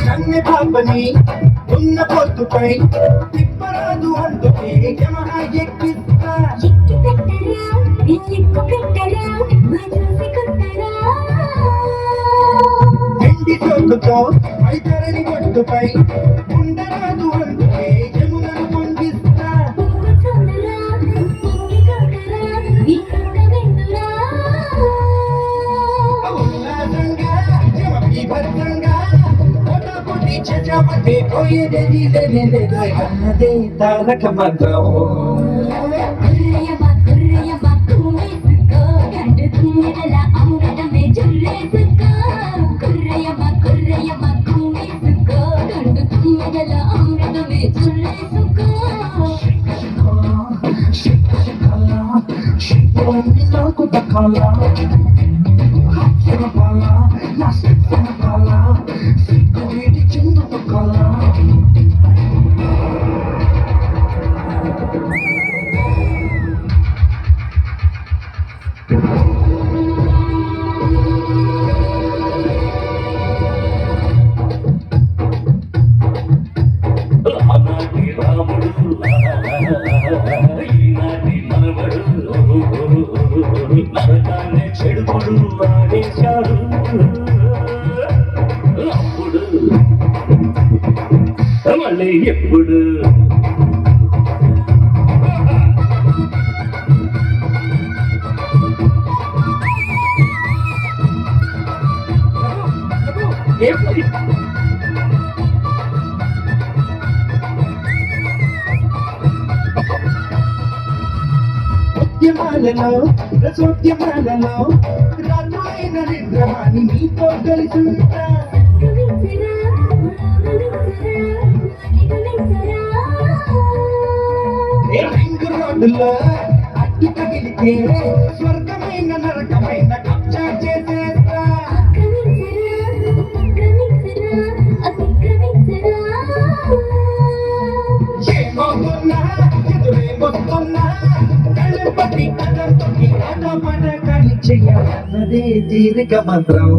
కన్నె పాపని ఉన్న పొద్దుపై తిప్పరాదు అందుకే యమహ ఎక్కిస్తా వెండి సోకుతో వైతరణి ఒడ్డుపై ఉండరాదు అందుకే యమునను పొందిస్తా ఉల్లాసంగా యమ బీభత్సంగా పొటాపొటి చచమతే పోయేది అన్నదే తారక మంత్రం నాకు దక్కాలా హాస్యమపాలా నా శక్తిమపాలా సిగ్గు వీటి చిందు తొక్కాలా నరకాన్ని చెడుపుడు వాడేశాడు అప్పుడు మళ్ళీ ఎప్పుడు ఉద్యమాలలో రసోద్యమాలలో రాజులైన నిద్రమాని నీతో కలిసుంటా రింగు రోడ్డులో అడ్డు తగిలితే స్వర్గమైన నరకమైన కబ్జా చేసేస్తా ఏమవుతున్నా ఎదురేమొస్తున్నా కళ్ళపట్టి కథంతో ఆట పడ కాని చెయ్యాలన్నదే తీరిక మంత్రం